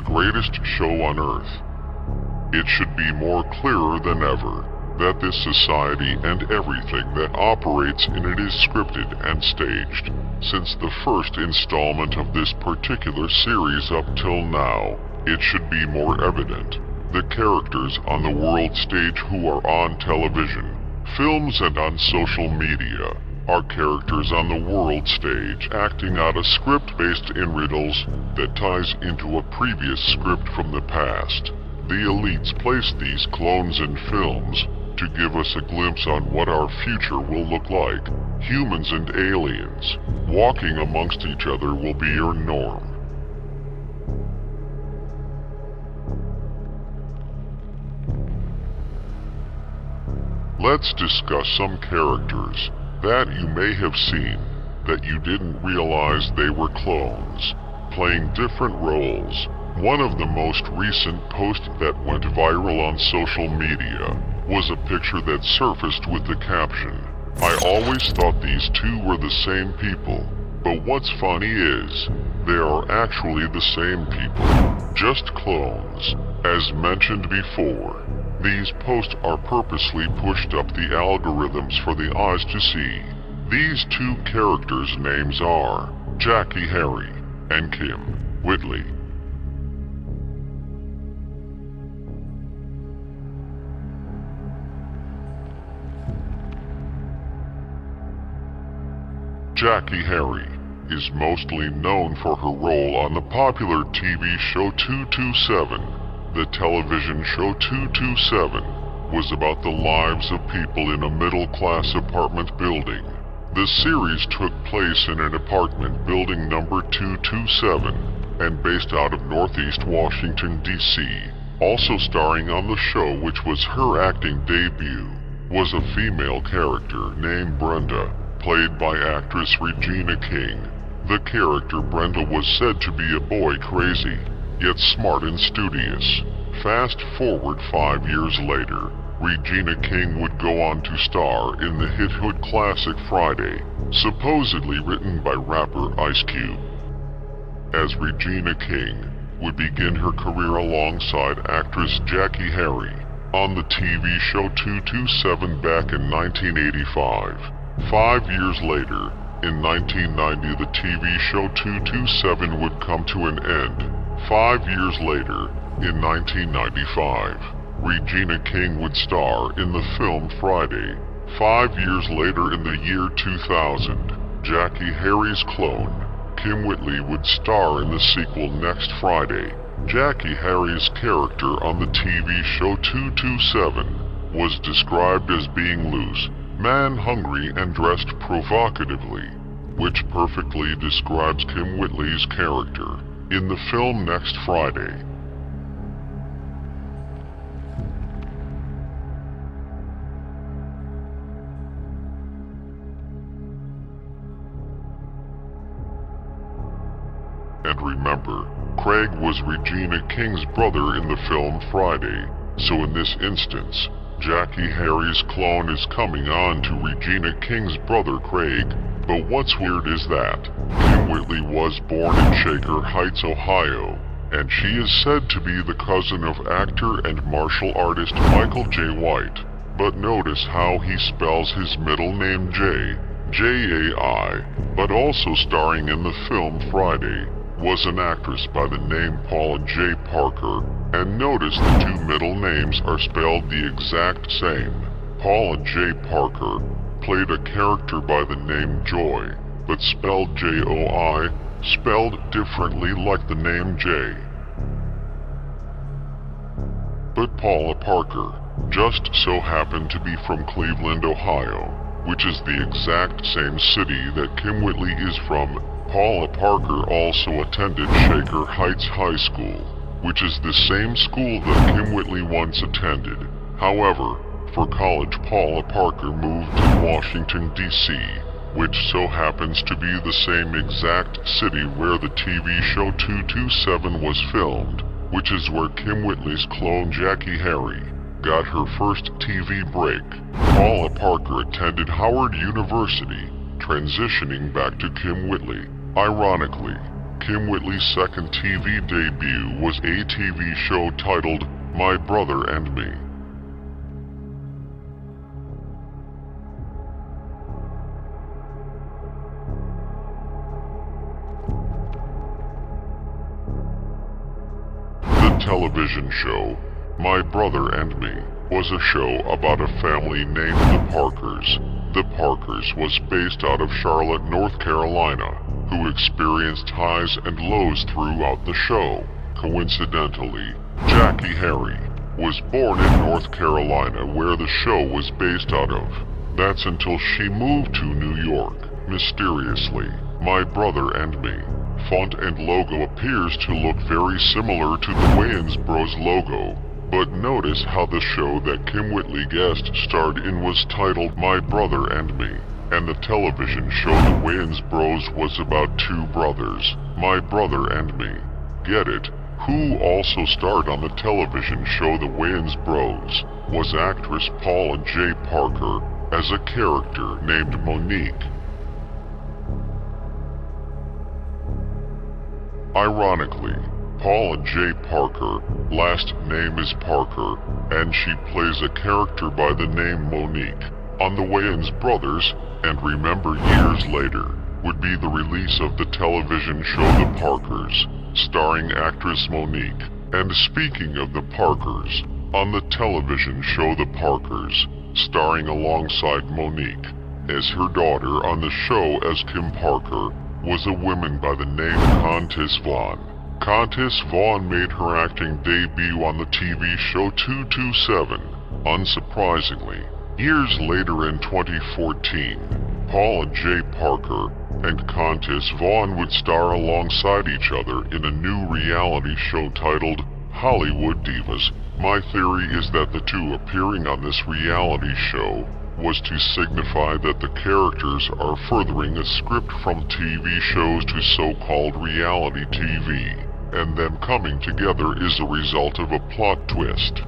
the greatest show on earth. It should be more clearer than ever that this society and everything that operates in it is scripted and staged. Since the first installment of this particular series up till now, it should be more evident. The characters on the world stage who are on television, films and on social media are characters on the world stage acting out a script based in riddles that ties into a previous script from the past. The elites place these clones in films to give us a glimpse on what our future will look like. Humans and aliens walking amongst each other will be your norm. Let's discuss some characters that you may have seen that you didn't realize they were clones, playing different roles. One of the most recent posts that went viral on social media was a picture that surfaced with the caption, "I always thought these two were the same people, but what's funny is, they are actually the same people, just clones." As mentioned before, these posts are purposely pushed up the algorithms for the eyes to see. These two characters' names are Jackie Harry and Kim Whitley. Jackie Harry is mostly known for her role on the popular TV show 227. The television show 227 was about the lives of people in a middle-class apartment building. The series took place in an apartment building number 227 and based out of Northeast Washington, D.C. Also starring on the show, which was her acting debut, was a female character named Brenda, played by actress Regina King. The character Brenda was said to be a boy crazy, yet smart and studious. Fast forward 5 years later, Regina King would go on to star in the hit hood classic Friday, supposedly written by rapper Ice Cube. As Regina King would begin her career alongside actress Jackie Harry on the TV show 227 back in 1985. 5 years later, in 1990, the TV show 227 would come to an end. 5 years later, in 1995, Regina King would star in the film Friday. 5 years later, in the year 2000, Jackie Harry's clone, Kim Whitley, would star in the sequel Next Friday. Jackie Harry's character on the TV show 227 was described as being loose, man-hungry, and dressed provocatively, which perfectly describes Kim Whitley's character in the film Next Friday. And remember, Craig was Regina King's brother in the film Friday, so in this instance, Jackie Harry's clone is coming on to Regina King's brother Craig. But what's weird is that Kim Whitley was born in Shaker Heights, Ohio, and she is said to be the cousin of actor and martial artist Michael J. White. But notice how he spells his middle name J-A-I, but also starring in the film Friday was an actress by the name Paula J. Parker, and notice the two middle names are spelled the exact same. Paula J. Parker played a character by the name Joy, but spelled J-O-I, spelled differently like the name Jay. But Paula Parker just so happened to be from Cleveland, Ohio, which is the exact same city that Kim Whitley is from. Paula Parker also attended Shaker Heights High School, which is the same school that Kim Whitley once attended. However, for college, Paula Parker moved to Washington, D.C., which so happens to be the same exact city where the TV show 227 was filmed, which is where Kim Whitley's clone Jackie Harry got her first TV break. Paula Parker attended Howard University, transitioning back to Kim Whitley. Ironically, Kim Whitley's second TV debut was a TV show titled My Brother and Me. The television show My Brother and Me was a show about a family named the Parkers. The Parkers was based out of Charlotte, North Carolina, who experienced highs and lows throughout the show. Coincidentally, Jackie Harry was born in North Carolina, where the show was based out of. That's until she moved to New York, mysteriously. My Brother and Me font and logo appears to look very similar to the Wayans Bros logo, but notice how the show that Kim Whitley guest starred in was titled My Brother and Me, and the television show The Wayans Bros was about two brothers, My Brother and Me. Get it? Who also starred on the television show The Wayans Bros was actress Paula J. Parker as a character named Monique. Ironically, Paula J. Parker, last name is Parker, and she plays a character by the name Monique on The Wayans Brothers, and remember years later would be the release of the television show The Parkers, starring actress Monique. And speaking of the Parkers, on the television show The Parkers, starring alongside Monique, as her daughter on the show as Kim Parker, was a woman by the name Countess Vaughn. Countess Vaughn made her acting debut on the TV show 227. Unsurprisingly, years later in 2014, Paula J. Parker and Countess Vaughn would star alongside each other in a new reality show titled Hollywood Divas. My theory is that the two appearing on this reality show was to signify that the characters are furthering a script from TV shows to so-called reality TV, and them coming together is a result of a plot twist.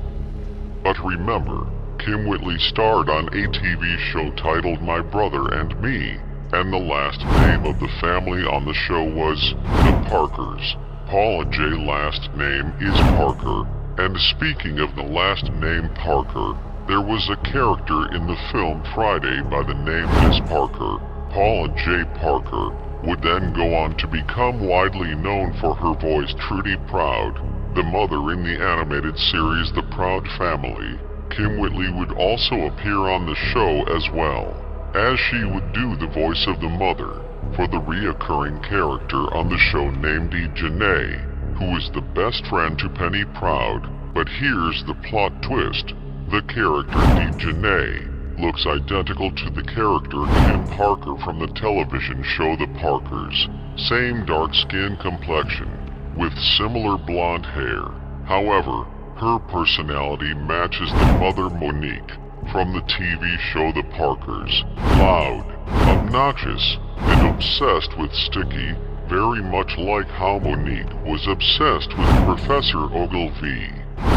But remember, Kim Whitley starred on a TV show titled My Brother and Me, and the last name of the family on the show was the Parkers. Paula J. last name is Parker, and speaking of the last name Parker, there was a character in the film Friday by the name Miss Parker. Paula J. Parker would then go on to become widely known for her voice Trudy Proud, the mother in the animated series The Proud Family. Kim Whitley would also appear on the show as well, as she would do the voice of the mother for the reoccurring character on the show named Janae, who is the best friend to Penny Proud. But here's the plot twist. The character Janae looks identical to the character Kim Parker from the television show The Parkers. Same dark skin complexion, with similar blonde hair. However, her personality matches the mother Monique from the TV show The Parkers. Loud, obnoxious, and obsessed with Sticky, very much like how Monique was obsessed with Professor Ogilvy,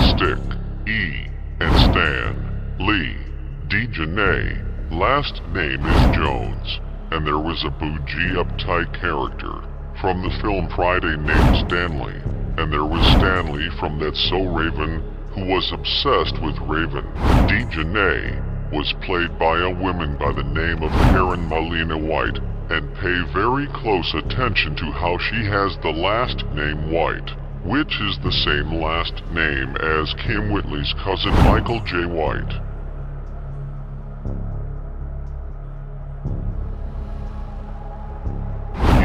Stick, E, and Stan Lee. Janae, last name is Jones, and there was a bougie uptight character from the film Friday named Stanley, and there was Stanley from That's So Raven, who was obsessed with Raven. Janae was played by a woman by the name of Karen Malina White, and pay very close attention to how she has the last name White, which is the same last name as Kim Whitley's cousin Michael J. White.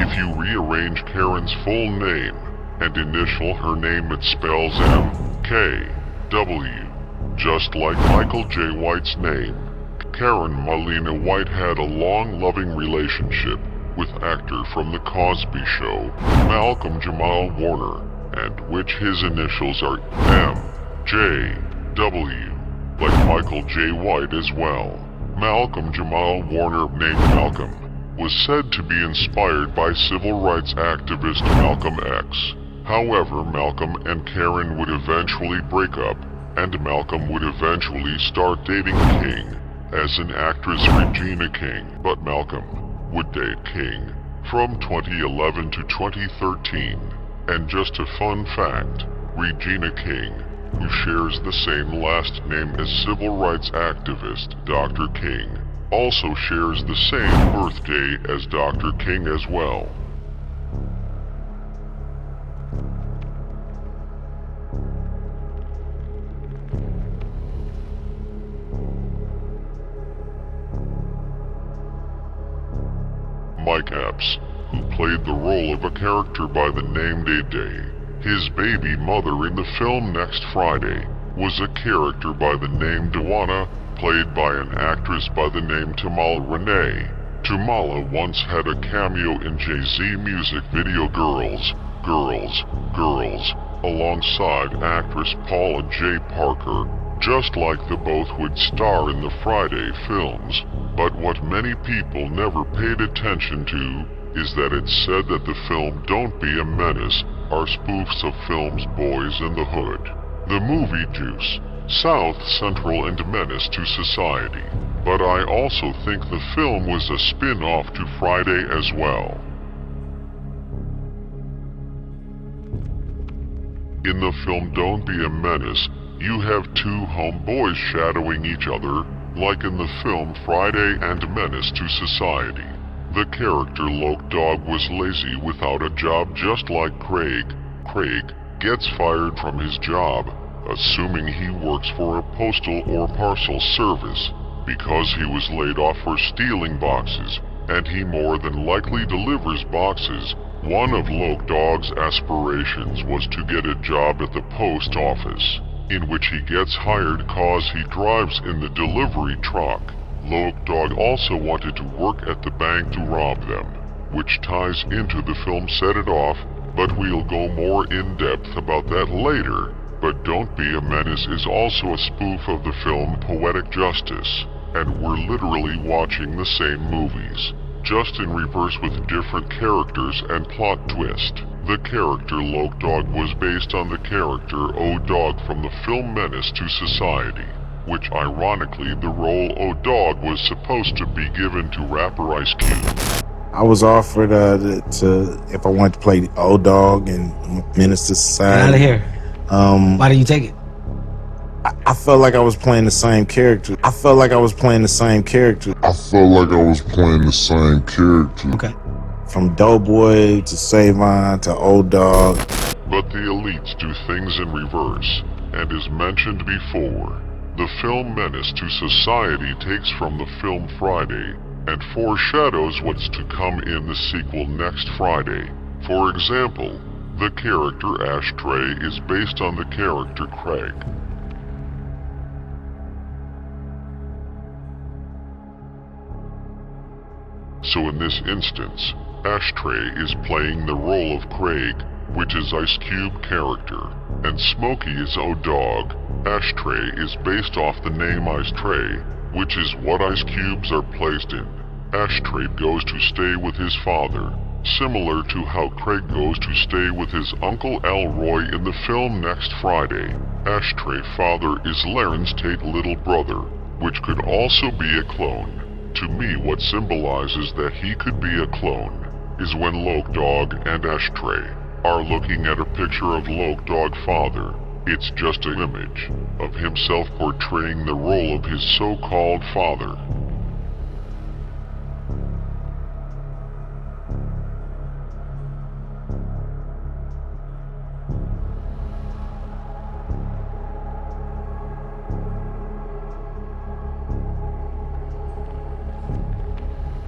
If you rearrange Karen's full name and initial her name, it spells M-K-W, just like Michael J. White's name. Karen Malina White had a long, loving relationship with actor from The Cosby Show, Malcolm Jamal Warner, and which his initials are M-J-W, like Michael J. White as well. Malcolm Jamal Warner, named Malcolm, was said to be inspired by civil rights activist Malcolm X. However, Malcolm and Karen would eventually break up, and Malcolm would eventually start dating King as an actress Regina King, but Malcolm would date King from 2011 to 2013. And just a fun fact, Regina King, who shares the same last name as civil rights activist Dr. King, also shares the same birthday as Dr. King as well. Mike Epps, who played the role of a character by the name Day, his baby mother in the film Next Friday, was a character by the name Dewana, played by an actress by the name Tamala Renee. Tamala once had a cameo in Jay-Z music video Girls, Girls, Girls, alongside actress Paula J. Parker, just like the both would star in the Friday films. But what many people never paid attention to is that it's said that the film Don't Be a Menace are spoofs of films Boys in the Hood, the movie Juice, South Central, and Menace to Society. But I also think the film was a spin-off to Friday as well. In the film Don't Be a Menace, you have two homeboys shadowing each other, like in the film Friday and Menace to Society. The character Loke Dog was lazy without a job just like Craig. Craig gets fired from his job, assuming he works for a postal or parcel service, because he was laid off for stealing boxes, and he more than likely delivers boxes. One of Loke Dog's aspirations was to get a job at the post office, in which he gets hired cause he drives in the delivery truck. Loke Dog also wanted to work at the bank to rob them, which ties into the film Set It Off, but we'll go more in depth about that later. But Don't Be a Menace is also a spoof of the film Poetic Justice, and we're literally watching the same movies, just in reverse with different characters and plot twist. The character Loke Dog was based on the character O-Dog from the film Menace to Society, which ironically the role O-Dog was supposed to be given to rapper Ice Cube. I was offered if I wanted to play O-Dog in Menace to Society. Get out of here. Why did you take it? I felt like I was playing the same character. Okay. From Doughboy to Savon to O-Dog. But the elites do things in reverse, and as mentioned before, the film Menace to Society takes from the film Friday and foreshadows what's to come in the sequel Next Friday. For example, the character Ashtray is based on the character Craig. So in this instance, Ashtray is playing the role of Craig, which is Ice Cube character, and Smokey is O-Dog. Ashtray is based off the name Ice Tray, which is what ice cubes are placed in. Ashtray goes to stay with his father, similar to how Craig goes to stay with his Uncle Elroy in the film Next Friday. Ashtray father is Laren's Tate little brother, which could also be a clone. To me, what symbolizes that he could be a clone is when Loke Dog and Ashtray are looking at a picture of Loke Dog father. It's just an image of himself portraying the role of his so-called father.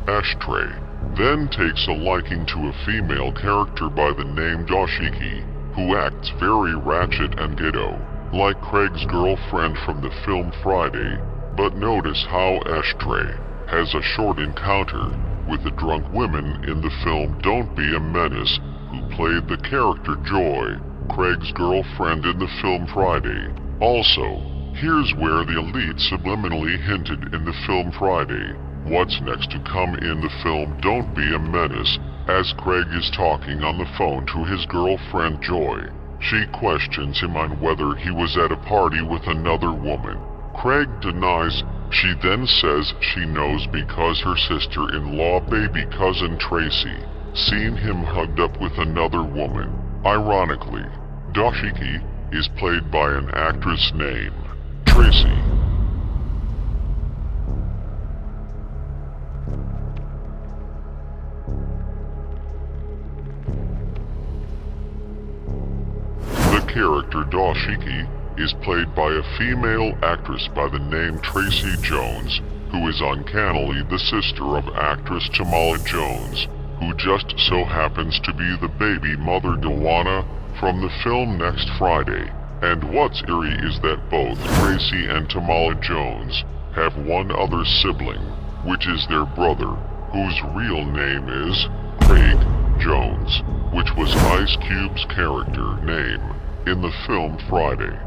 Ashtray then takes a liking to a female character by the name Dashiki, who acts very ratchet and ghetto, like Craig's girlfriend from the film Friday. But notice how Ashtray has a short encounter with the drunk women in the film Don't Be a Menace, who played the character Joy, Craig's girlfriend in the film Friday. Also, here's where the elite subliminally hinted in the film Friday what's next to come in the film Don't Be a Menace, as Craig is talking on the phone to his girlfriend Joy. She questions him on whether he was at a party with another woman. Craig denies. She then says she knows because her sister-in-law baby cousin Tracy seen him hugged up with another woman. Ironically, Dashiki is played by an actress named Tracy. The character Dashiki is played by a female actress by the name Tracy Jones, who is uncannily the sister of actress Tamala Jones, who just so happens to be the baby mother Dewana from the film Next Friday. And what's eerie is that both Tracy and Tamala Jones have one other sibling, which is their brother, whose real name is Craig Jones, which was Ice Cube's character name in the film Friday.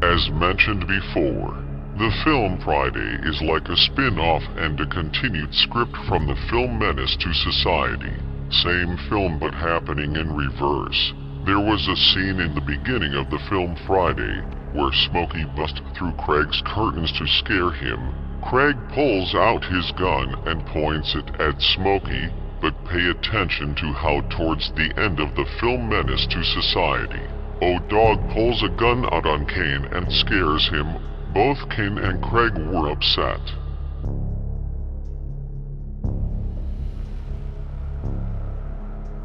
As mentioned before, the film Friday is like a spin-off and a continued script from the film Menace to Society. Same film but happening in reverse. There was a scene in the beginning of the film Friday where Smokey busts through Craig's curtains to scare him. Craig pulls out his gun and points it at Smokey, but pay attention to how towards the end of the film Menace to Society, O-Dog pulls a gun out on Kane and scares him. Both Kane and Craig were upset.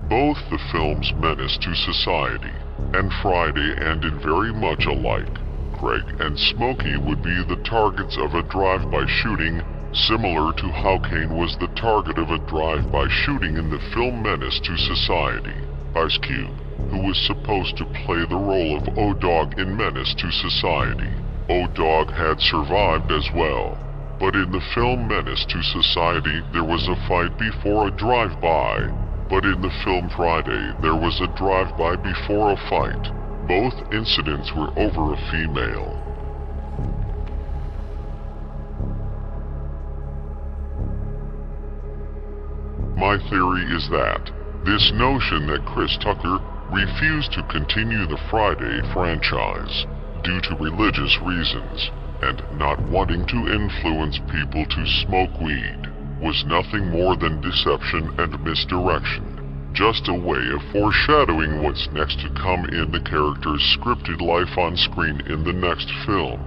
Both the films Menace to Society and Friday ended very much alike. Craig and Smokey would be the targets of a drive-by shooting, similar to how Kane was the target of a drive-by shooting in the film Menace to Society. Ice Cube, who was supposed to play the role of O-Dog in Menace to Society. O-Dog had survived as well, but in the film Menace to Society there was a fight before a drive-by, but in the film Friday there was a drive-by before a fight. Both incidents were over a female. My theory is that this notion that Chris Tucker refused to continue the Friday franchise due to religious reasons and not wanting to influence people to smoke weed was nothing more than deception and misdirection, just a way of foreshadowing what's next to come in the character's scripted life on screen in the next film.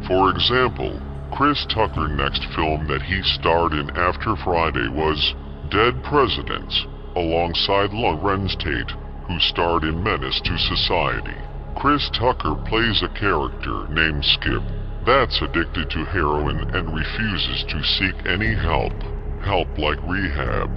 For example, Chris Tucker's next film that he starred in after Friday was Dead Presidents, alongside Lorenz Tate, who starred in Menace to Society. Chris Tucker plays a character named Skip that's addicted to heroin and refuses to seek any help like rehab.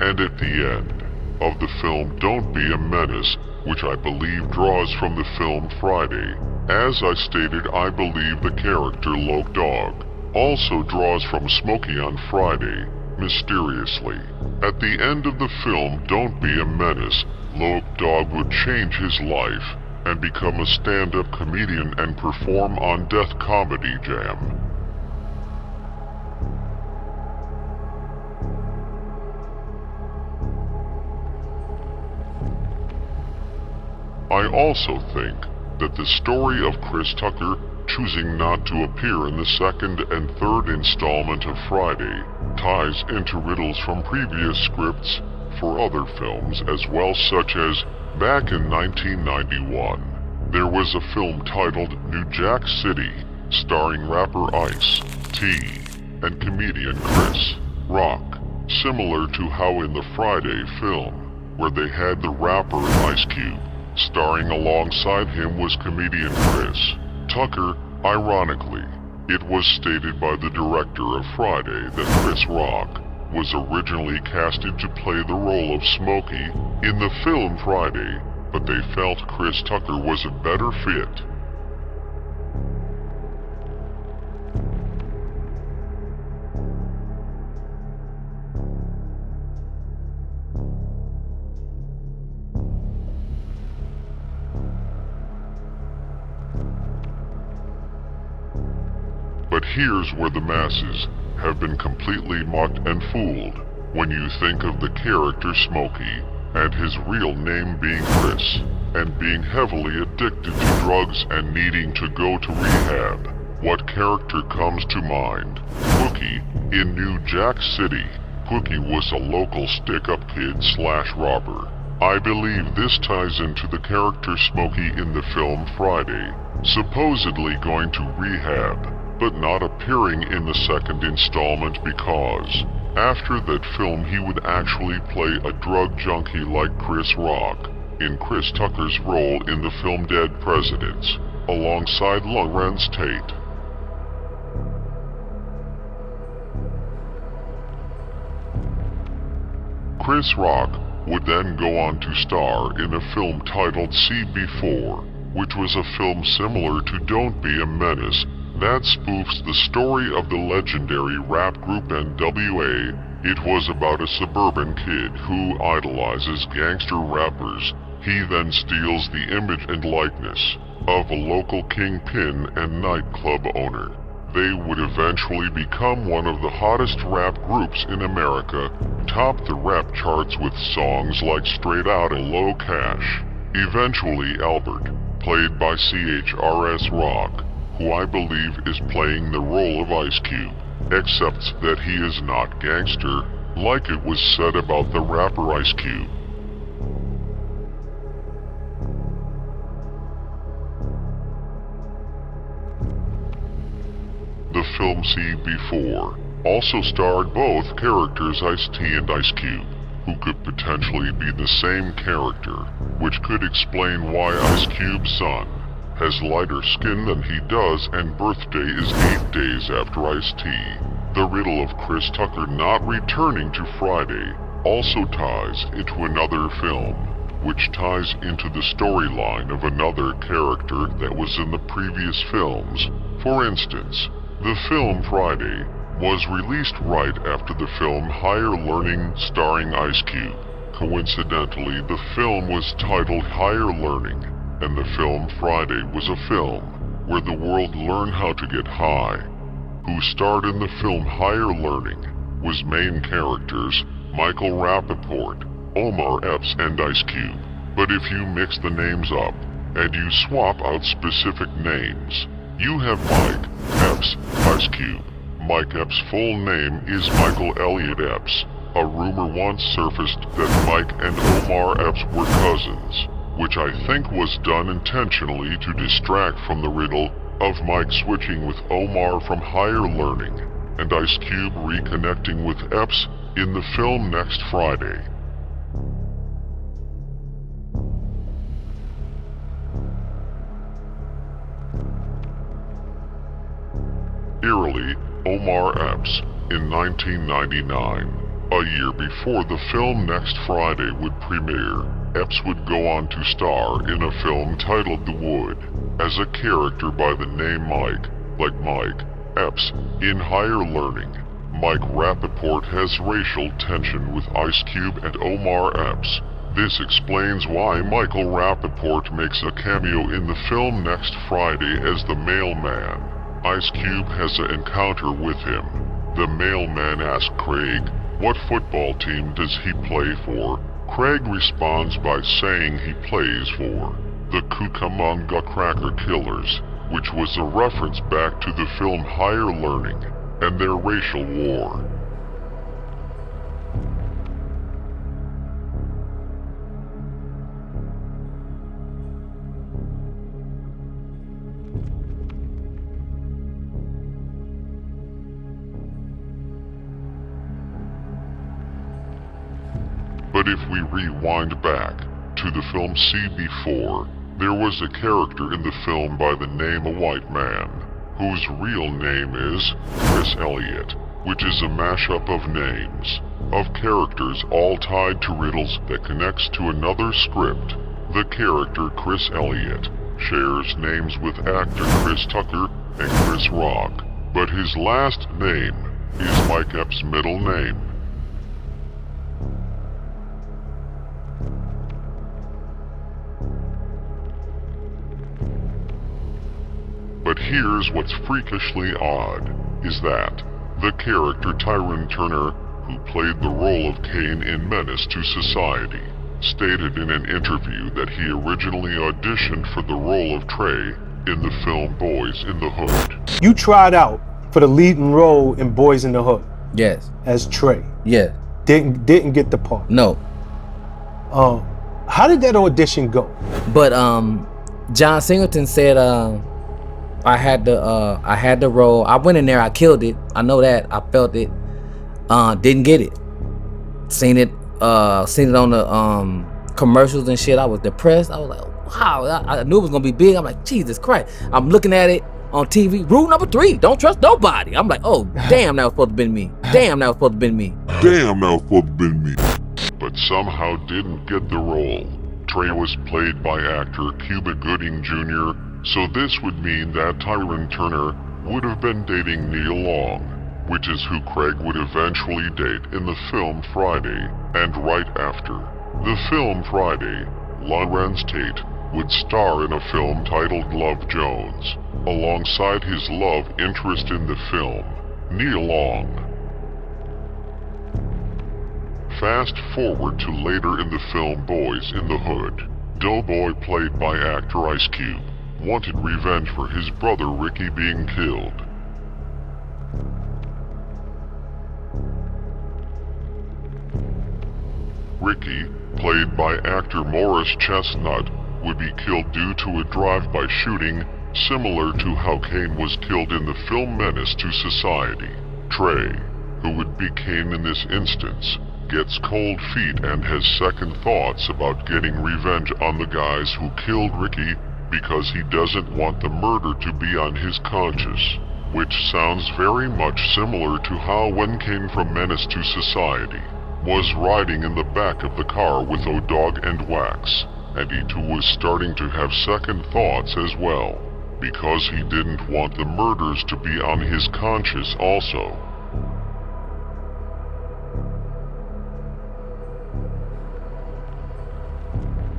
And at the end of the film Don't Be a Menace, which I believe draws from the film Friday, as I stated, I believe the character Loke Dog also draws from Smokey on Friday, mysteriously. At the end of the film Don't Be a Menace, Loke Dog would change his life and become a stand-up comedian and perform on Death Comedy Jam. I also think that the story of Chris Tucker choosing not to appear in the second and third installment of Friday ties into riddles from previous scripts for other films as well, such as back in 1991, there was a film titled New Jack City starring rapper Ice-T and comedian Chris Rock, similar to how in the Friday film, where they had the rapper Ice Cube. Starring alongside him was comedian Chris Tucker. Ironically, it was stated by the director of Friday that Chris Rock was originally casted to play the role of Smokey in the film Friday, but they felt Chris Tucker was a better fit. But here's where the masses have been completely mocked and fooled when you think of the character Smokey and his real name being Chris, and being heavily addicted to drugs and needing to go to rehab. What character comes to mind? Cookie in New Jack City. Cookie was a local stick-up kid slash robber. I believe this ties into the character Smokey in the film Friday, supposedly going to rehab, but not appearing in the second installment because after that film he would actually play a drug junkie like Chris Rock in Chris Tucker's role in the film Dead Presidents, alongside Larenz Tate. Chris Rock would then go on to star in a film titled See Before, which was a film similar to Don't Be a Menace that spoofs the story of the legendary rap group NWA. It was about a suburban kid who idolizes gangster rappers. He then steals the image and likeness of a local kingpin and nightclub owner. They would eventually become one of the hottest rap groups in America, top the rap charts with songs like Straight Outta Low Cash. Eventually Albert, played by CHRS Rock, who I believe is playing the role of Ice Cube, accepts that he is not gangster, like it was said about the rapper Ice Cube. The film See Before also starred both characters Ice-T and Ice Cube, who could potentially be the same character, which could explain why Ice Cube's son has lighter skin than he does and birthday is 8 days after Ice-T. The riddle of Chris Tucker not returning to Friday also ties into another film, which ties into the storyline of another character that was in the previous films. For instance, the film Friday was released right after the film Higher Learning starring Ice Cube. Coincidentally, the film was titled Higher Learning, and the film Friday was a film where the world learned how to get high. Who starred in the film Higher Learning was main characters Michael Rappaport, Omar Epps, and Ice Cube. But if you mix the names up and you swap out specific names, you have Mike Epps, Ice Cube. Mike Epps' full name is Michael Elliott Epps. A rumor once surfaced that Mike and Omar Epps were cousins, which I think was done intentionally to distract from the riddle of Mike switching with Omar from Higher Learning, and Ice Cube reconnecting with Epps in the film next Friday. Eerily, Omar Epps, in 1999, a year before the film Next Friday would premiere, Epps would go on to star in a film titled The Wood, as a character by the name Mike, like Mike Epps, in Higher Learning. Mike Rappaport has racial tension with Ice Cube and Omar Epps. This explains why Michael Rappaport makes a cameo in the film Next Friday as the mailman. Ice Cube has an encounter with him. The mailman asks Craig, what football team does he play for? Craig responds by saying he plays for the Cucamonga Cracker Killers, which was a reference back to the film Higher Learning and their racial war. But if we rewind back to the film See Before, there was a character in the film by the name of White Man, whose real name is Chris Elliott, which is a mashup of names, of characters all tied to riddles that connects to another script. The character Chris Elliott shares names with actor Chris Tucker and Chris Rock, but his last name is Mike Epps' middle name. But here's what's freakishly odd, is that the character Tyrone Turner, who played the role of Kane in Menace to Society, stated in an interview that he originally auditioned for the role of Trey in the film Boys in the Hood. You tried out for the leading role in Boys in the Hood. Yes. As Trey. Yes. Didn't get the part. No. How did that audition go? But John Singleton said I had the role. I went in there, I killed it. I know that. I felt it. Didn't get it. Seen it on the commercials and shit. I was depressed. I was like, wow, I knew it was gonna be big. I'm like, Jesus Christ. I'm looking at it on TV. Rule number 3, don't trust nobody. I'm like, oh, damn, that was supposed to been me. Damn, that was supposed to been me. Damn, that was supposed to been me. But somehow didn't get the role. Trey was played by actor Cuba Gooding Jr., so this would mean that Tyrone Turner would have been dating Nia Long, which is who Craig would eventually date in the film Friday, and right after the film Friday, Lorenz Tate would star in a film titled Love Jones, alongside his love interest in the film, Nia Long. Fast forward to later in the film Boys in the Hood. Doughboy, played by actor Ice Cube, wanted revenge for his brother Ricky being killed. Ricky, played by actor Morris Chestnut, would be killed due to a drive-by shooting similar to how Kane was killed in the film Menace to Society. Trey, who would be Kane in this instance, gets cold feet and has second thoughts about getting revenge on the guys who killed Ricky because he doesn't want the murder to be on his conscience, which sounds very much similar to how when Kane from Menace to Society was riding in the back of the car with O-Dog and Wax, and he too was starting to have second thoughts as well, because he didn't want the murders to be on his conscience also.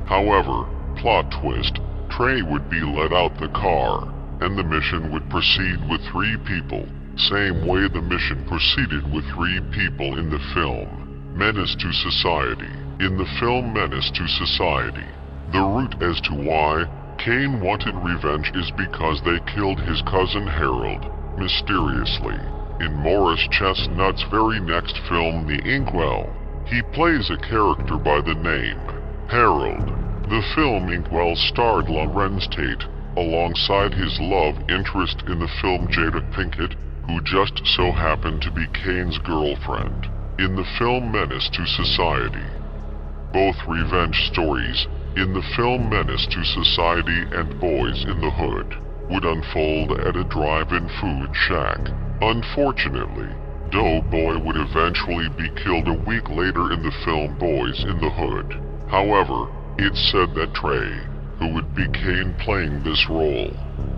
However, plot twist, Trey would be let out the car, and the mission would proceed with 3 people, same way the mission proceeded with 3 people in the film Menace to Society. In the film Menace to Society, the root as to why Kane wanted revenge is because they killed his cousin Harold, mysteriously. In Morris Chestnut's very next film, The Inkwell, he plays a character by the name Harold. The film Inkwell starred Lorenz Tate, alongside his love interest in the film Jada Pinkett, who just so happened to be Kane's girlfriend. In the film Menace to Society, both revenge stories, in the film Menace to Society and Boys in the Hood, would unfold at a drive-in food shack. Unfortunately, Doughboy would eventually be killed a week later in the film Boys in the Hood. However, it's said that Trey, who would be Kane playing this role,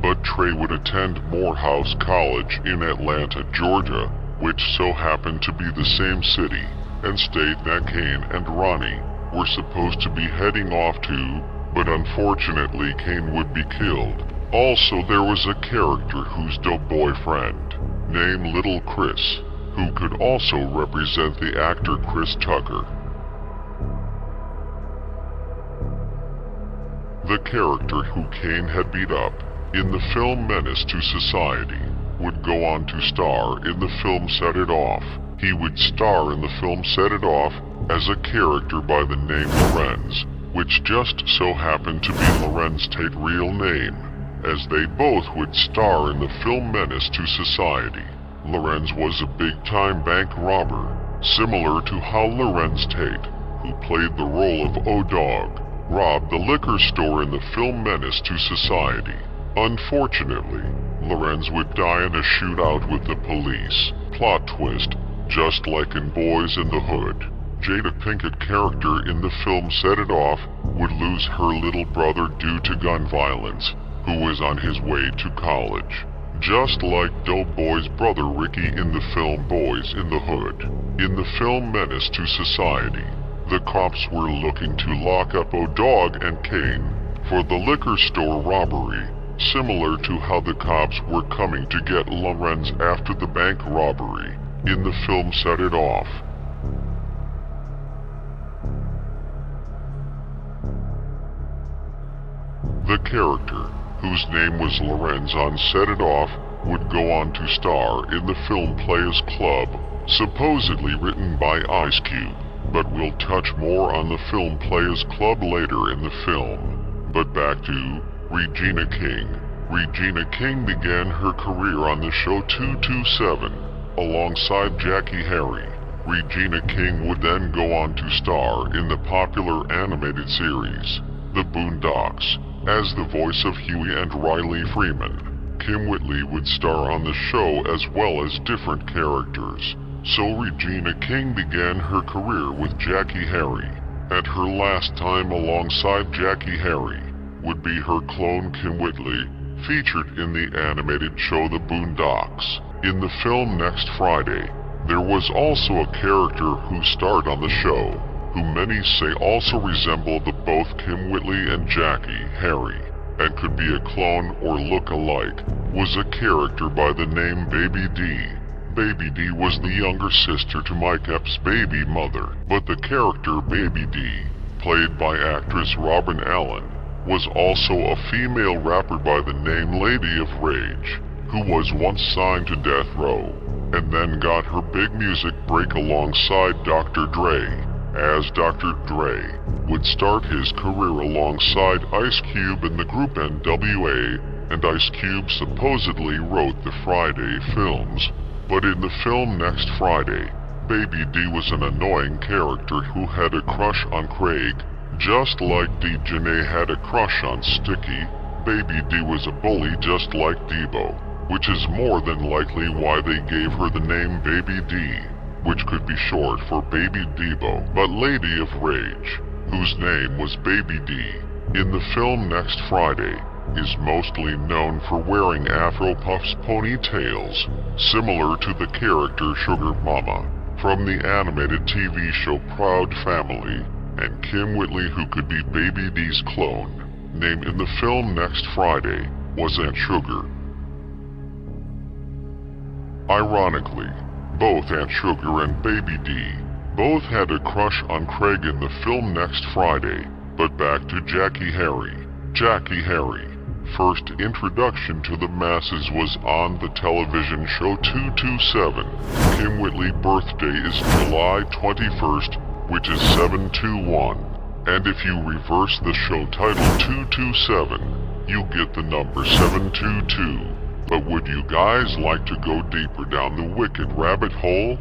but Trey would attend Morehouse College in Atlanta, Georgia, which so happened to be the same city, and state that Kane and Ronnie were supposed to be heading off to, but unfortunately Kane would be killed. Also, there was a character who's Doughboy friend, named Little Chris, who could also represent the actor Chris Tucker. The character who Kane had beat up in the film Menace to Society would go on to star in the film Set It Off. He would star in the film Set It Off as a character by the name Lorenz, which just so happened to be Lorenz Tate's real name, as they both would star in the film Menace to Society. Lorenz was a big-time bank robber, similar to how Lorenz Tate, who played the role of O-Dog, robbed the liquor store in the film Menace to Society. Unfortunately, Lorenz would die in a shootout with the police. Plot twist, just like in Boys in the Hood, Jada Pinkett character in the film Set It Off would lose her little brother due to gun violence, who was on his way to college. Just like Doughboy's brother Ricky in the film Boys in the Hood. In the film Menace to Society, the cops were looking to lock up O-Dog and Kane for the liquor store robbery, similar to how the cops were coming to get Lorenz after the bank robbery in the film Set It Off. The character, whose name was Lorenz on Set It Off, would go on to star in the film Players Club, supposedly written by Ice Cube, but we'll touch more on the film Players Club later in the film. But back to Regina King. Regina King began her career on the show 227, alongside Jackie Harry. Regina King would then go on to star in the popular animated series, The Boondocks, as the voice of Huey and Riley Freeman. Kim Whitley would star on the show as well as different characters. So Regina King began her career with Jackie Harry, and her last time alongside Jackie Harry would be her clone Kim Whitley, featured in the animated show The Boondocks. In the film Next Friday, there was also a character who starred on the show, who many say also resembled both Kim Whitley and Jackie Harry, and could be a clone or look alike, was a character by the name Baby D. Baby D was the younger sister to Mike Epps' baby mother, but the character Baby D, played by actress Robin Allen, was also a female rapper by the name Lady of Rage, who was once signed to Death Row, and then got her big music break alongside Dr. Dre, as Dr. Dre would start his career alongside Ice Cube in the group NWA, and Ice Cube supposedly wrote the Friday films. But in the film Next Friday, Baby D was an annoying character who had a crush on Craig, just like D-Janae had a crush on Sticky. Baby D was a bully just like Debo, which is more than likely why they gave her the name Baby D, which could be short for Baby Debo. But Lady of Rage, whose name was Baby D, in the film Next Friday, is mostly known for wearing Afro Puffs ponytails, similar to the character Sugar Mama from the animated TV show Proud Family, and Kim Whitley, who could be Baby D's clone, named in the film Next Friday, was Aunt Sugar. Ironically, both Aunt Sugar and Baby D both had a crush on Craig in the film Next Friday. But back to Jackie Harry. Jackie Harry. First introduction to the masses was on the television show 227. Kim Whitley's birthday is July 21st, which is 721. And if you reverse the show title 227, you get the number 722. But would you guys like to go deeper down the wicked rabbit hole?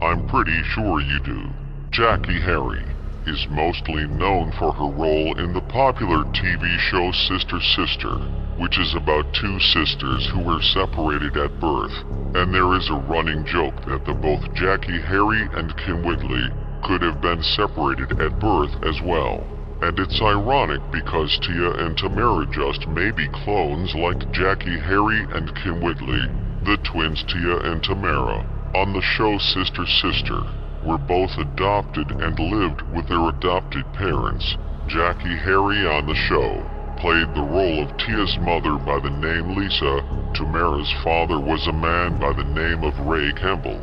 I'm pretty sure you do. Jackie Harry is mostly known for her role in the popular TV show Sister Sister, which is about two sisters who were separated at birth, and there is a running joke that both Jackie Harry and Kim Whitley could have been separated at birth as well. And it's ironic because Tia and Tamara just may be clones like Jackie Harry and Kim Whitley. The twins Tia and Tamara on the show Sister Sister were both adopted and lived with their adopted parents. Jackie Harry on the show played the role of Tia's mother by the name Lisa. Tamara's father was a man by the name of Ray Campbell.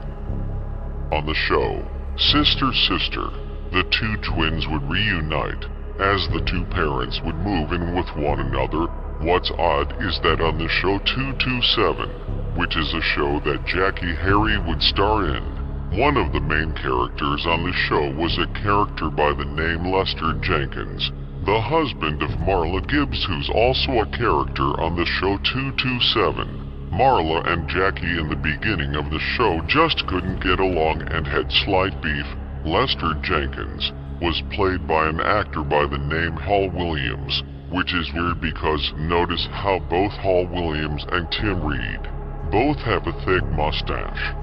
On the show Sister Sister, the two twins would reunite as the two parents would move in with one another. What's odd is that on the show 227, which is a show that Jackie Harry would star in, one of the main characters on the show was a character by the name Lester Jenkins, the husband of Marla Gibbs, who's also a character on the show 227. Marla and Jackie in the beginning of the show just couldn't get along and had slight beef. Lester Jenkins was played by an actor by the name Hall Williams, which is weird because notice how both Hall Williams and Tim Reed both have a thick mustache.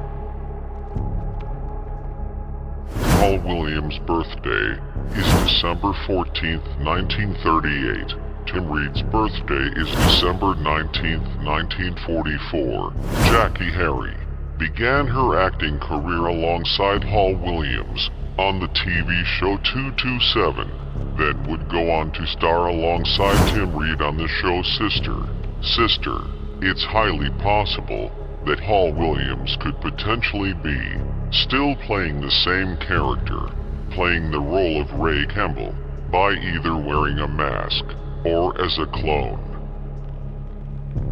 Hall Williams' birthday is December 14th, 1938. Tim Reed's birthday is December 19th, 1944. Jackie Harry began her acting career alongside Hall Williams on the TV show 227, then would go on to star alongside Tim Reed on the show Sister. It's highly possible that Hall Williams could potentially be still playing the same character, playing the role of Ray Kemble, by either wearing a mask or as a clone.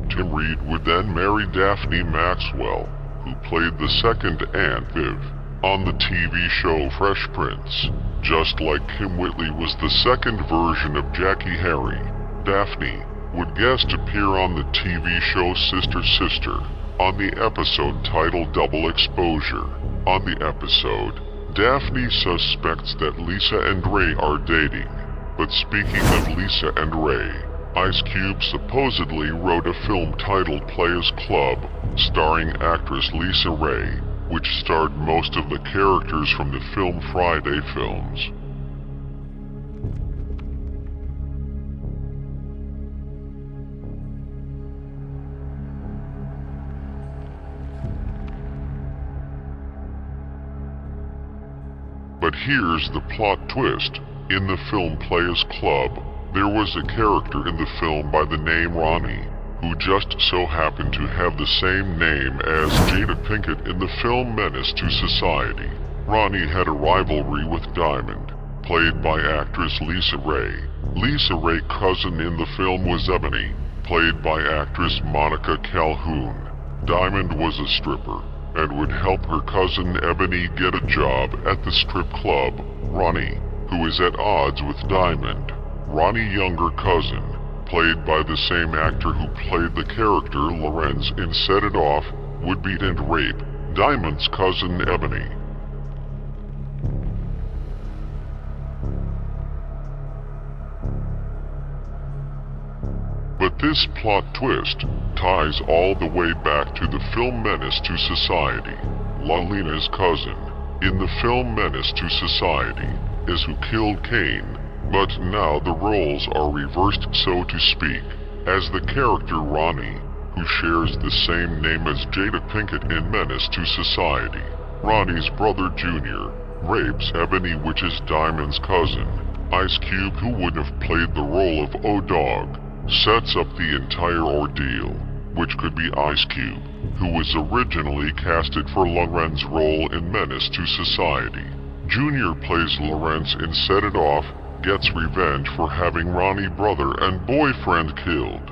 Tim Reed would then marry Daphne Maxwell, who played the second Aunt Viv on the TV show Fresh Prince. Just like Kim Whitley was the second version of Jackie Harry, Daphne would guest appear on the TV show Sister on the episode titled Double Exposure. On the episode, Daphne suspects that Lisa and Ray are dating. But speaking of Lisa and Ray, Ice Cube supposedly wrote a film titled Players Club, starring actress Lisa Ray, which starred most of the characters from the film Friday films. But here's the plot twist. In the film Players Club, there was a character in the film by the name Ronnie, who just so happened to have the same name as Jada Pinkett in the film Menace to Society. Ronnie had a rivalry with Diamond, played by actress Lisa Ray. Lisa Ray's cousin in the film was Ebony, played by actress Monica Calhoun. Diamond was a stripper, and would help her cousin Ebony get a job at the strip club. Ronnie, who is at odds with Diamond. Ronnie's younger cousin, played by the same actor who played the character Lorenz in Set It Off, would beat and rape Diamond's cousin Ebony. But this plot twist ties all the way back to the film Menace to Society. Lalina's cousin in the film Menace to Society is who killed Kane, but now the roles are reversed, so to speak, as the character Ronnie, who shares the same name as Jada Pinkett in Menace to Society. Ronnie's brother Junior rapes Ebony, which is Diamond's cousin. Ice Cube, who would have played the role of O-Dog, sets up the entire ordeal, which could be Ice Cube, who was originally casted for Lorenz's role in Menace to Society. Junior plays Lorenz in Set It Off, gets revenge for having Ronnie's brother and boyfriend killed.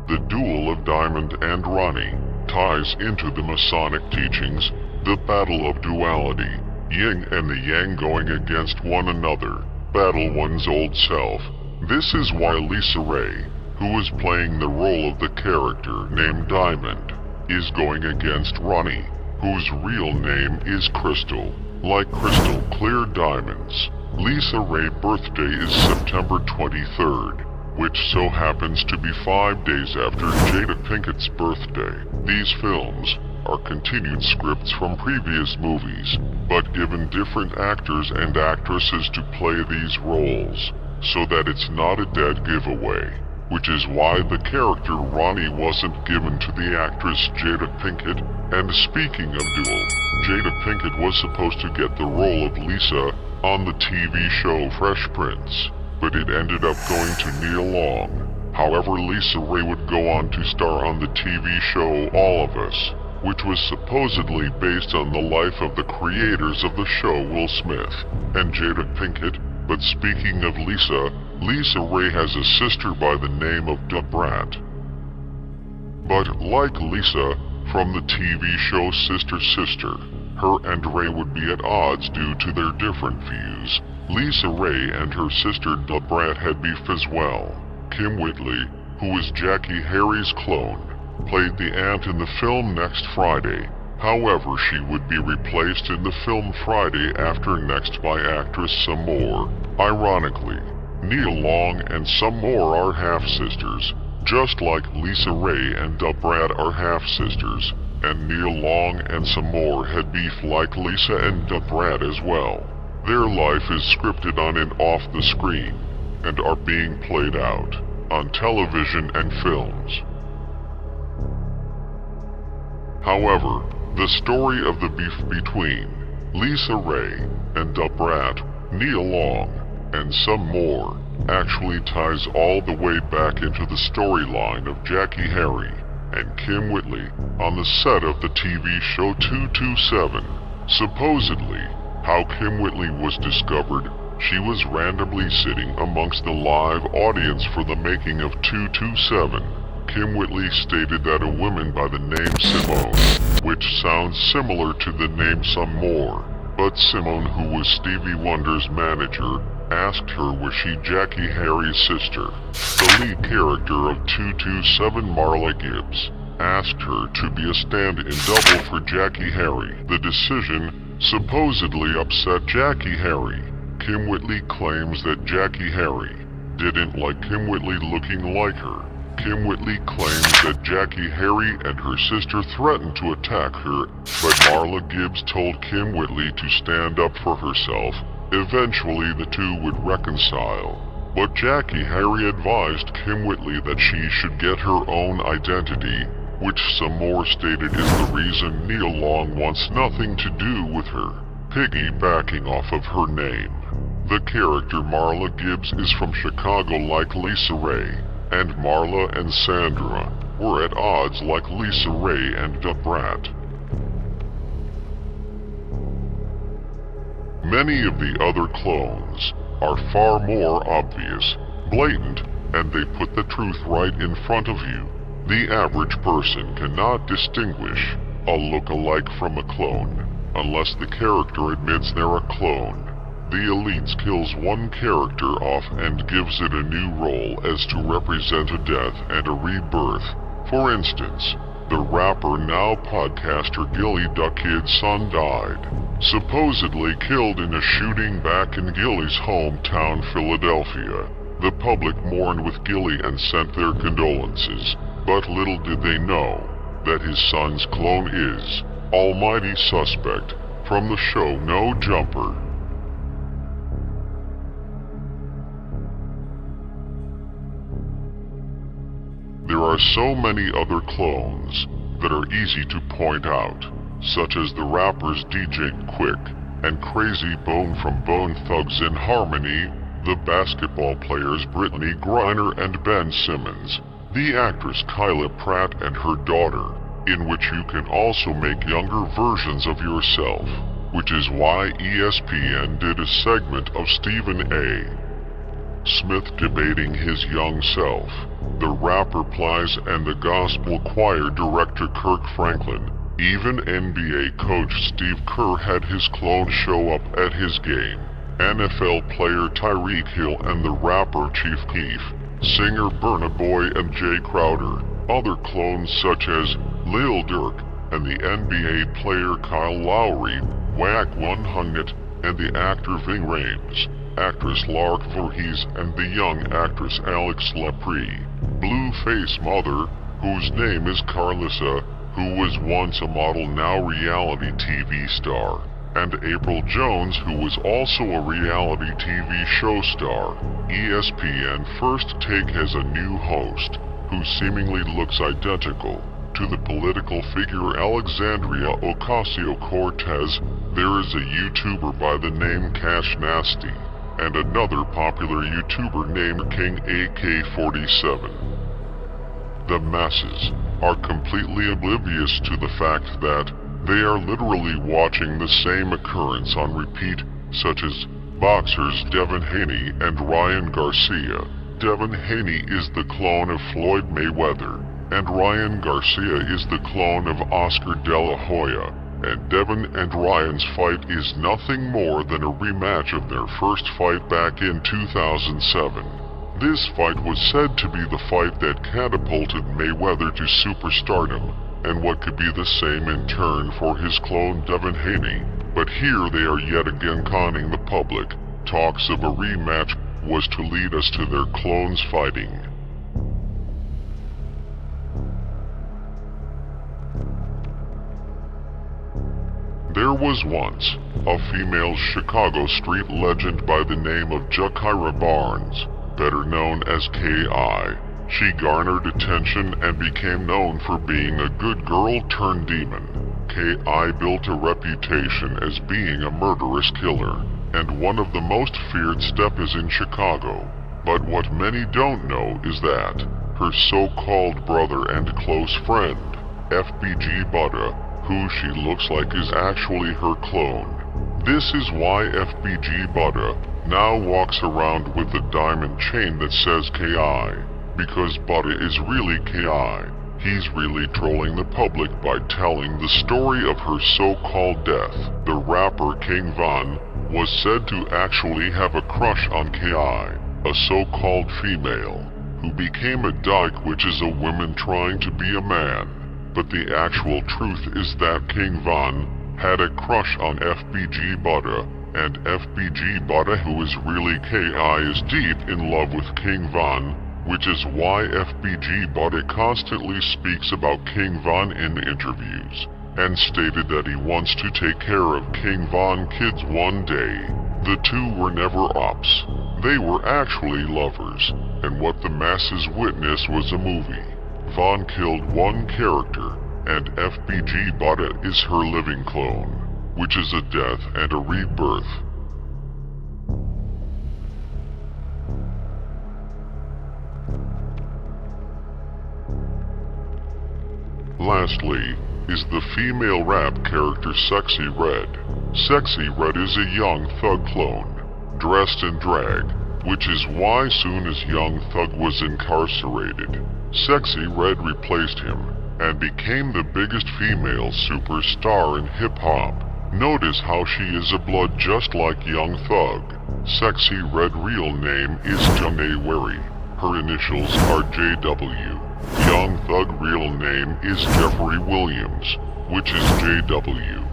The duel of Diamond and Ronnie ties into the Masonic teachings, the battle of duality, yin and the yang going against one another, battle one's old self. This is why Lisa Ray, who is playing the role of the character named Diamond, is going against Ronnie, whose real name is Crystal. Like crystal clear diamonds, Lisa Ray's birthday is September 23rd, which so happens to be 5 days after Jada Pinkett's birthday. These films are continued scripts from previous movies, but given different actors and actresses to play these roles, so that it's not a dead giveaway, which is why the character Ronnie wasn't given to the actress Jada Pinkett. And speaking of duel, Jada Pinkett was supposed to get the role of Lisa on the TV show Fresh Prince, but it ended up going to Nia Long. However, Lisa Ray would go on to star on the TV show All of Us, which was supposedly based on the life of the creators of the show, Will Smith and Jada Pinkett. But speaking of Lisa, Lisa Ray has a sister by the name of Debrat. But like Lisa from the TV show Sister, her and Ray would be at odds due to their different views. Lisa Ray and her sister Debrat had beef as well. Kim Whitley, who is Jackie Harry's clone, played the aunt in the film Next Friday. However, she would be replaced in the film Friday After Next by actress Some More. Ironically, Nia Long and Some More are half-sisters, just like Lisa Ray and Debrat are half-sisters, and Nia Long and Some More had beef like Lisa and Debrat as well. Their life is scripted on and off the screen, and are being played out on television and films. However, the story of the beef between Lisa Ray and Da Brat, Nia Long, and some more actually ties all the way back into the storyline of Jackie Harry and Kim Whitley on the set of the TV show 227. Supposedly, how Kim Whitley was discovered, she was randomly sitting amongst the live audience for the making of 227. Kim Whitley stated that a woman by the name Simone, which sounds similar to the name Some More, but Simone, who was Stevie Wonder's manager, asked her was she Jackie Harry's sister. The lead character of 227, Marla Gibbs, asked her to be a stand-in double for Jackie Harry. The decision supposedly upset Jackie Harry. Kim Whitley claims that Jackie Harry didn't like Kim Whitley looking like her. Kim Whitley claims that Jackie Harry and her sister threatened to attack her, but Marla Gibbs told Kim Whitley to stand up for herself. Eventually, the two would reconcile. But Jackie Harry advised Kim Whitley that she should get her own identity, which some more stated is the reason Nia Long wants nothing to do with her, piggybacking off of her name. The character Marla Gibbs is from Chicago like Lisa Ray, and Marla and Sandra were at odds like Lisa Ray and Da Brat. Many of the other clones are far more obvious, blatant, and they put the truth right in front of you. The average person cannot distinguish a look-alike from a clone, unless the character admits they're a clone. The Elites kills one character off and gives it a new role as to represent a death and a rebirth. For instance, the rapper now podcaster Gilly Duckhead's son died, supposedly killed in a shooting back in Gilly's hometown, Philadelphia. The public mourned with Gilly and sent their condolences, but little did they know that his son's clone is Almighty Suspect from the show No Jumper. There are so many other clones that are easy to point out, such as the rappers DJ Quick and Crazy Bone from Bone Thugs in Harmony, the basketball players Brittany Griner and Ben Simmons, the actress Kyla Pratt and her daughter, in which you can also make younger versions of yourself, which is why ESPN did a segment of Stephen A. Smith debating his young self, the rapper Plies and the gospel choir director Kirk Franklin. Even NBA coach Steve Kerr had his clone show up at his game. NFL player Tyreek Hill and the rapper Chief Keef, singer Burna Boy and Jay Crowder. Other clones such as Lil Durk and the NBA player Kyle Lowry, Wack 100, and the actor Ving Rhames, actress Lark Voorhees, and the young actress Alex Lepre. Blueface Mother, whose name is Carlissa, who was once a model now reality TV star, and April Jones, who was also a reality TV show star. ESPN First Take has a new host, who seemingly looks identical to the political figure Alexandria Ocasio-Cortez. There is a YouTuber by the name Cash Nasty, and another popular YouTuber named King AK-47. The masses are completely oblivious to the fact that they are literally watching the same occurrence on repeat, such as boxers Devin Haney and Ryan Garcia. Devin Haney is the clone of Floyd Mayweather, and Ryan Garcia is the clone of Oscar De La Hoya, and Devin and Ryan's fight is nothing more than a rematch of their first fight back in 2007. This fight was said to be the fight that catapulted Mayweather to superstardom, and what could be the same in turn for his clone Devin Haney. But here they are yet again conning the public. Talks of a rematch was to lead us to their clones fighting. There was once a female Chicago street legend by the name of Jakira Barnes, better known as K.I., She garnered attention and became known for being a good girl turned demon. K.I. built a reputation as being a murderous killer, and one of the most feared steppers in Chicago. But what many don't know is that her so-called brother and close friend, FBG Buddha, who she looks like is actually her clone. This is why FBG Buddha now walks around with a diamond chain that says K.I. Because Buddha is really K.I. He's really trolling the public by telling the story of her so-called death. The rapper King Von was said to actually have a crush on K.I., a so-called female, who became a dyke, which is a woman trying to be a man. But the actual truth is that King Von had a crush on FBG Buddha, and FBG Buddha, who is really K.I., is deep in love with King Von, which is why FBG Buddha constantly speaks about King Von in interviews, and stated that he wants to take care of King Von kids one day. The two were never ops. They were actually lovers, and what the masses witnessed was a movie. Von killed one character, and FBG Buddha is her living clone, which is a death and a rebirth. Lastly, is the female rap character Sexy Red. Sexy Red is a Young Thug clone, dressed in drag, which is why soon as Young Thug was incarcerated, Sexy Red replaced him, and became the biggest female superstar in hip-hop. Notice how she is a blood just like Young Thug. Sexy Red real name is January. Her initials are JW. Young Thug real name is Jeffrey Williams, which is JW.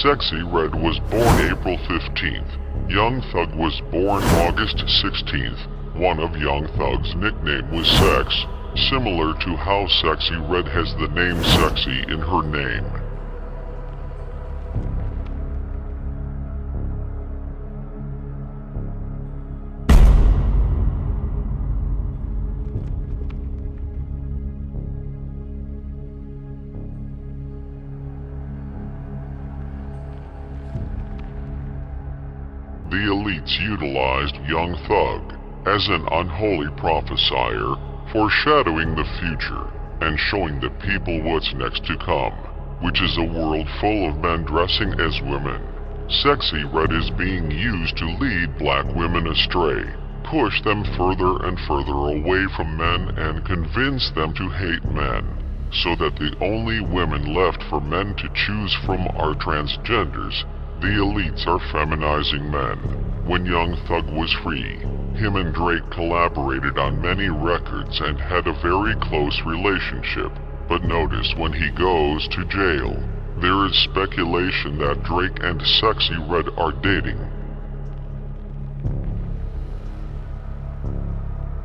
Sexy Red was born April 15th. Young Thug was born August 16th. One of Young Thug's nickname was Sex, similar to how Sexy Red has the name Sexy in her name. The elites utilized Young Thug as an unholy prophesier, foreshadowing the future and showing the people what's next to come, which is a world full of men dressing as women. Sexy Red is being used to lead black women astray, push them further and further away from men, and convince them to hate men, so that the only women left for men to choose from are transgenders. The elites are feminizing men. When Young Thug was free, him and Drake collaborated on many records and had a very close relationship. But notice when he goes to jail, there is speculation that Drake and Sexy Red are dating.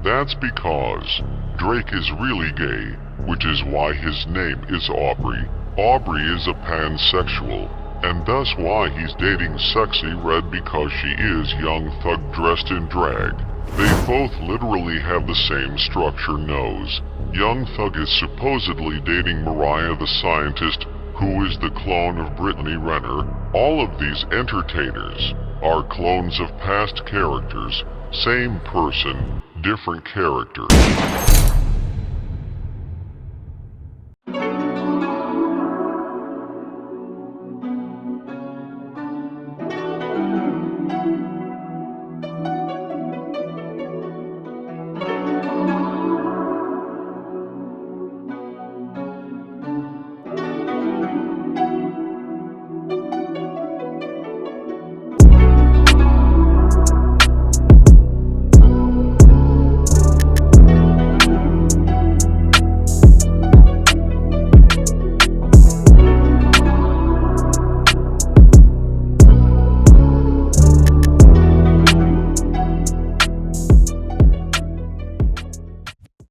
That's because Drake is really gay, which is why his name is Aubrey. Aubrey is a pansexual, and thus why he's dating Sexy Red, because she is Young Thug dressed in drag. They both literally have the same structure nose. Young Thug is supposedly dating Mariah the Scientist, who is the clone of Brittany Renner. All of these entertainers are clones of past characters, same person, different character.